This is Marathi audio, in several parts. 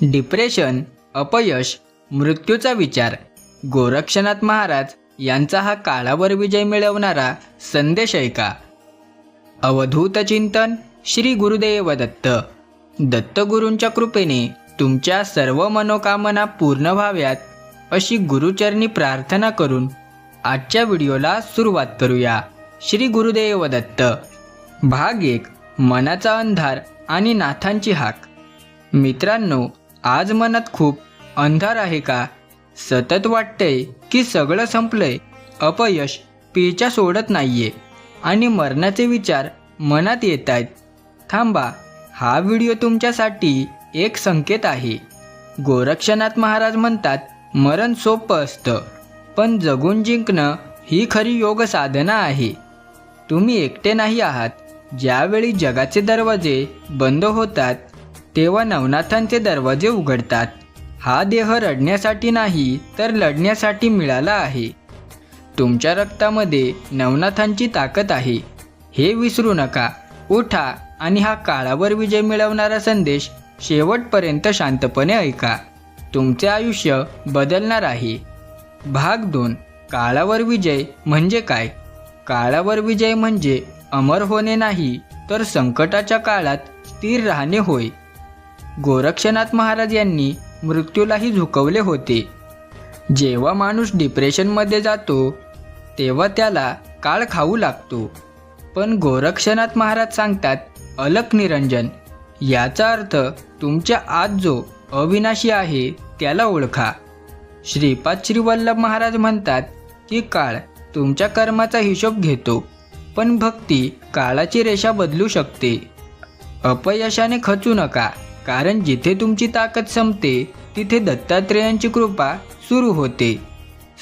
डिप्रेशन, अपयश, मृत्यूचा विचार. गोरक्षनाथ महाराज यांचा हा काळावर विजय मिळवणारा संदेश ऐका. अवधूत चिंतन श्री गुरुदेव दत्त. दत्तगुरूंच्या कृपेने तुमच्या सर्व मनोकामना पूर्ण व्हाव्यात अशी गुरुचरणी प्रार्थना करून आजच्या व्हिडिओला सुरुवात करूया. श्री गुरुदेव दत्त. भाग 1. मनाचा अंधार आणि नाथांची हाक. मित्रांनो, आज मनात खूप अंधार आहे का? सतत वाटतंय की सगळं संपलंय, अपयश पीछा सोडत नाहीये आणि मरणाचे विचार मनात येत आहेत. थांबा, हा व्हिडिओ तुमच्यासाठी एक संकेत आहे. गोरक्षनाथ महाराज म्हणतात, मरण सोपं असतं, पण जगून जिंकणं ही खरी योग साधना आहे. तुम्ही एकटे नाही आहात. ज्यावेळी जगाचे दरवाजे बंद होतात तेव्हा नवनाथांचे दरवाजे उघडतात. हा देह रडण्यासाठी नाही तर लढण्यासाठी मिळाला आहे. तुमच्या रक्तामध्ये नवनाथांची ताकद आहे, हे विसरू नका. उठा आणि हा काळावर विजय मिळवणारा संदेश शेवटपर्यंत शांतपणे ऐका. तुमचे आयुष्य बदलणार आहे. भाग 2. काळावर विजय म्हणजे काय? काळावर विजय म्हणजे अमर होणे नाही, तर संकटाच्या काळात स्थिर राहणे होय. गोरक्षनाथ महाराज यांनी मृत्यूलाही झुकवले होते. जेव्हा माणूस डिप्रेशनमध्ये जातो तेव्हा त्याला काळ खाऊ लागतो, पण गोरक्षनाथ महाराज सांगतात, अलख निरंजन. याचा अर्थ तुमच्या आत जो अविनाशी आहे त्याला ओळखा. श्रीपाद श्री वल्लभ महाराज म्हणतात की काळ तुमच्या कर्माचा हिशोब घेतो, पण भक्ती काळाची रेषा बदलू शकते. अपयशाने खचू नका, कारण जिथे तुमची ताकद संपते तिथे दत्तात्रेयांची कृपा सुरू होते.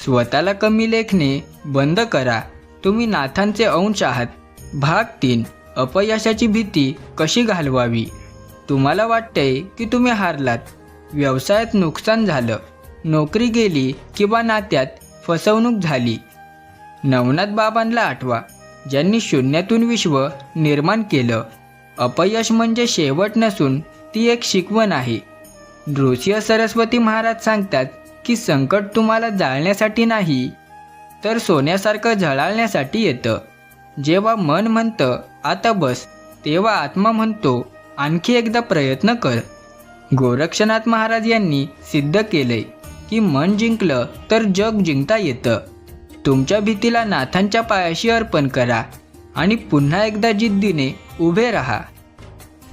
स्वतःला कमी लेखणे बंद करा. तुम्ही नाथांचे अंश आहात. भाग 3. अपयशाची भीती कशी घालवावी. तुम्हाला वाटतंय की तुम्ही हारलात, व्यवसायात नुकसान झालं, नोकरी गेली किंवा नात्यात फसवणूक झाली. नवनाथ बाबांना आठवा, ज्यांनी शून्यातून विश्व निर्माण केलं. अपयश म्हणजे शेवट नसून ती एक शिकवण आहे. नृसिंह सरस्वती महाराज सांगतात की संकट तुम्हाला जाळण्यासाठी नाही, तर सोन्यासारखं झळाळण्यासाठी येतं. जेव्हा मन म्हणतं आता बस, तेव्हा आत्मा म्हणतो आणखी एकदा प्रयत्न कर. गोरक्षनाथ महाराज यांनी सिद्ध केलंय की मन जिंकलं तर जग जिंकता येतं. तुमच्या भीतीला नाथांच्या पायाशी अर्पण करा आणि पुन्हा एकदा जिद्दीने उभे राहा.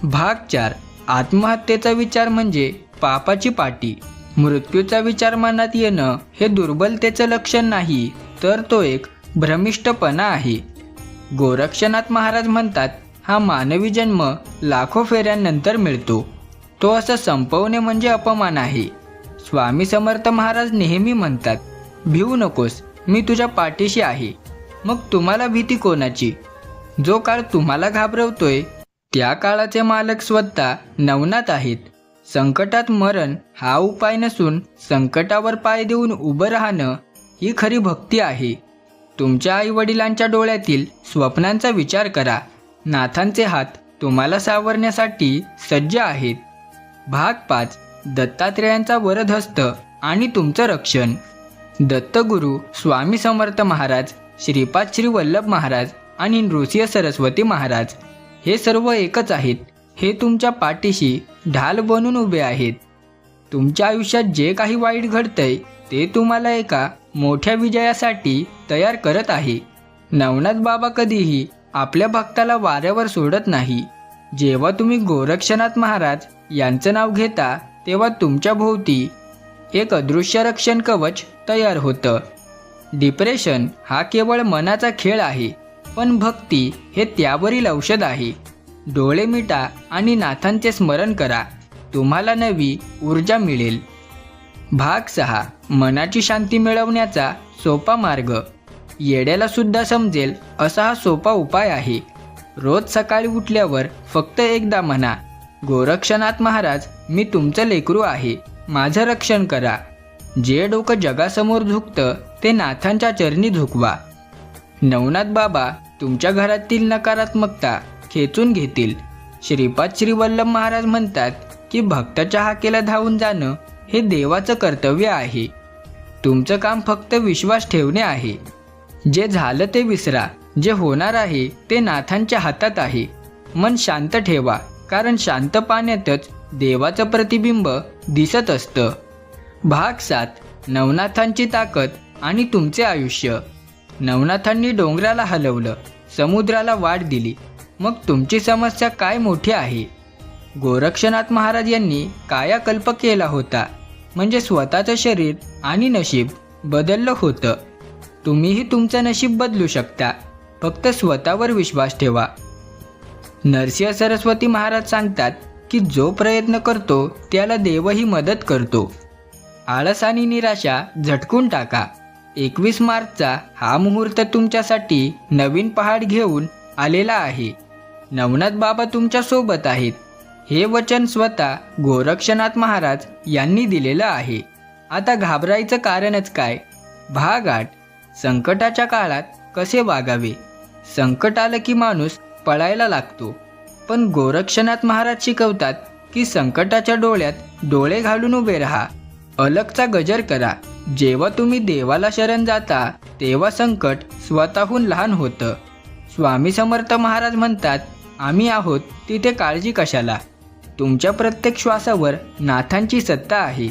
भाग 4. आत्महत्येचा विचार म्हणजे पापाची पाटी. मृत्यूचा विचार मनात येणं हे दुर्बलतेचं लक्षण नाही, तर तो एक भ्रमिष्टपणा आहे. गोरक्षनाथ महाराज म्हणतात, हा मानवी जन्म लाखो फेऱ्यांनंतर मिळतो, तो असं संपवणे म्हणजे अपमान आहे. स्वामी समर्थ महाराज नेहमी म्हणतात, भिवू नकोस, मी तुझ्या पाठीशी आहे. मग तुम्हाला भीती कोणाची? जो काळ तुम्हाला घाबरवतोय त्या काळाचे मालक स्वतः नवनाथ आहेत. संकटात मरण हा उपाय नसून संकटावर पाय देऊन उभं राहणं ही खरी भक्ती आहे. तुमच्या आईवडिलांच्या डोळ्यातील स्वप्नांचा विचार करा. नाथांचे हात तुम्हाला सावरण्यासाठी सज्ज आहेत. भाग 5. दत्तात्रेयांचा वरदहस्त आणि तुमचं रक्षण. दत्तगुरू स्वामी समर्थ महाराज, श्रीपाद श्री वल्लभ महाराज आणि नृसिंह सरस्वती महाराज हे सर्व एकच आहेत. हे तुमच्या पाठीशी ढाल बनून उभे आहेत. तुमच्या आयुष्यात जे काही वाईट घडतंय ते तुम्हाला एका मोठ्या विजयासाठी तयार करत आहे. नवनाथ बाबा कधीही आपल्या भक्ताला वाऱ्यावर सोडत नाही. जेव्हा तुम्ही गोरक्षनाथ महाराज यांचं नाव घेता तेव्हा तुमच्या भोवती एक अदृश्य रक्षण कवच तयार होतं. डिप्रेशन हा केवळ मनाचा खेळ आहे, पण भक्ती हे त्यावरील औषध आहे. डोळे मिटा आणि नाथांचे स्मरण करा. तुम्हाला नवी ऊर्जा मिळेल. भाग 6. मनाची शांती मिळवण्याचा सोपा मार्ग. येड्याला सुद्धा समजेल असा हा सोपा उपाय आहे. रोज सकाळी उठल्यावर फक्त एकदा म्हणा, गोरक्षनाथ महाराज, मी तुमचं लेकरू आहे, माझं रक्षण करा. जे डोकं जगासमोर झुकतं ते नाथांच्या चरणी झुकवा. नवनाथ बाबा तुमच्या घरातील नकारात्मकता खेचून घेतील. श्रीपाद श्री वल्लभ महाराज म्हणतात, की भक्ताच्या हाकेला धावून जाणं हे देवाचं कर्तव्य आहे. तुमचं काम फक्त विश्वास ठेवणे आहे. जे झालं ते विसरा, जे होणार आहे ते नाथांच्या हातात आहे. मन शांत ठेवा, कारण शांत पाण्यातच देवाचं प्रतिबिंब दिसत असतं. भाग 7. नवनाथांची ताकद आणि तुमचे आयुष्य. नवनाथांनी डोंगराला हलवलं, समुद्राला वाट दिली, मग तुमची समस्या काय मोठी आहे? गोरक्षनाथ महाराज यांनी कायाकल्प केला होता, म्हणजे स्वतःचं शरीर आणि नशीब बदललं होतं. तुम्हीही तुमचं नशीब बदलू शकता, फक्त स्वतःवर विश्वास ठेवा. नरसिंह सरस्वती महाराज सांगतात की जो प्रयत्न करतो त्याला देवही मदत करतो. आळस आणि निराशा झटकून टाका. 21 मार्चचा हा मुहूर्त तुमच्यासाठी नवीन पहाड घेऊन आलेला आहे. नवनाथ बाबा तुमच्या सोबत आहेत. हे वचन स्वतः गोरक्षनाथ महाराज यांनी दिलेलं आहे. आता घाबरायचं कारणच काय? भाग 8. संकटाच्या काळात कसे वागावे. संकट आलं की माणूस पळायला लागतो, पण गोरक्षनाथ महाराज शिकवतात की संकटाच्या डोळ्यात डोळे घालून उभे राहा. अलगचा गजर करा. जेव्हा तुम्ही देवाला शरण जाता तेव्हा संकट स्वतःहून लहान होतं. स्वामी समर्थ महाराज म्हणतात, आम्ही आहोत तिथे काळजी कशाला. तुमच्या प्रत्येक श्वासावर नाथांची सत्ता आहे.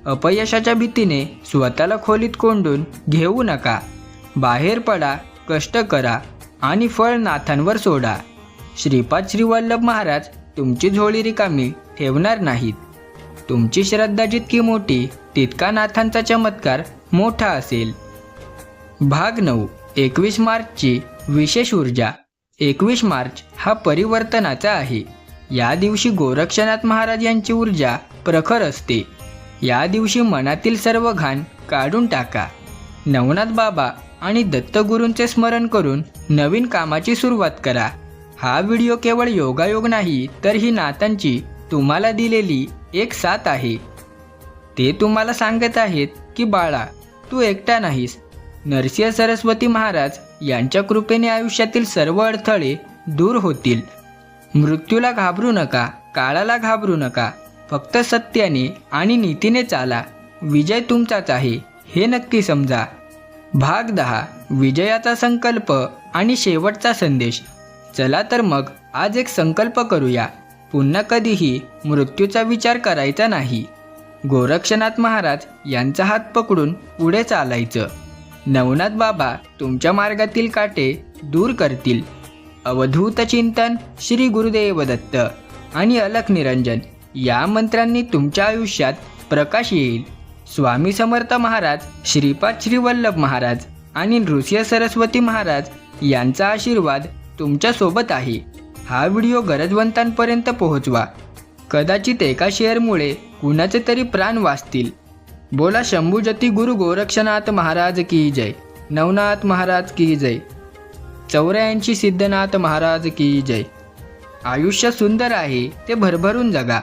अपयशाच्या भीतीने स्वतःला खोलीत कोंडून घेऊ नका. बाहेर पडा, कष्ट करा आणि फळ नाथांवर सोडा. श्रीपाद श्रीवल्लभ महाराज तुमची झोळी रिकामी ठेवणार नाहीत. तुमची श्रद्धा जितकी मोठी तितका नाथांचा चमत्कार मोठा असेल. भाग 9. 21 मार्चची विशेष ऊर्जा. 21 मार्च हा परिवर्तनाचा आहे. या दिवशी गोरक्षनाथ महाराज यांची ऊर्जा प्रखर असते. या दिवशी मनातील सर्व घाण काढून टाका. नवनाथ बाबा आणि दत्तगुरूंचे स्मरण करून नवीन कामाची सुरुवात करा. हा व्हिडिओ केवळ योगायोग नाही, तर ही नाथांची तुम्हाला दिलेली एक साथ आहे. ते तुम्हाला सांगत आहेत की बाळा, तू एकटा नाहीस. नरसिंह सरस्वती महाराज यांच्या कृपेने आयुष्यातील सर्व अडथळे दूर होतील. मृत्यूला घाबरू नका, काळाला घाबरू नका. फक्त सत्याने आणि नीतीने चाला. विजय तुमचाच आहे हे नक्की समजा. भाग 10. विजयाचा संकल्प आणि शेवटचा संदेश. चला तर मग आज एक संकल्प करूया. पुन्हा कधीही मृत्यूचा विचार करायचा नाही. गोरक्षनाथ महाराज यांचा हात पकडून पुढे चालायचं. नवनाथ बाबा तुमच्या मार्गातील काटे दूर करतील. अवधूत चिंतन श्री गुरुदेव दत्त आणि अलख निरंजन या मंत्रांनी तुमच्या आयुष्यात प्रकाश येईल. स्वामी समर्थ महाराज, श्रीपाद श्रीवल्लभ महाराज आणि नृसिंह सरस्वती महाराज यांचा आशीर्वाद तुमच्यासोबत आहे. हा व्हिडिओ गरजवंतांपर्यंत पोहोचवा. कदाचित एका शेअरमुळे कुणाचे तरी प्राण वाचतील. बोला शंभूजती गुरु गोरक्षनाथ महाराज की जय. नवनाथ महाराज की जय. 84 सिद्धनाथ महाराज की जय. आयुष्य सुंदर आहे ते भरभरून जगा.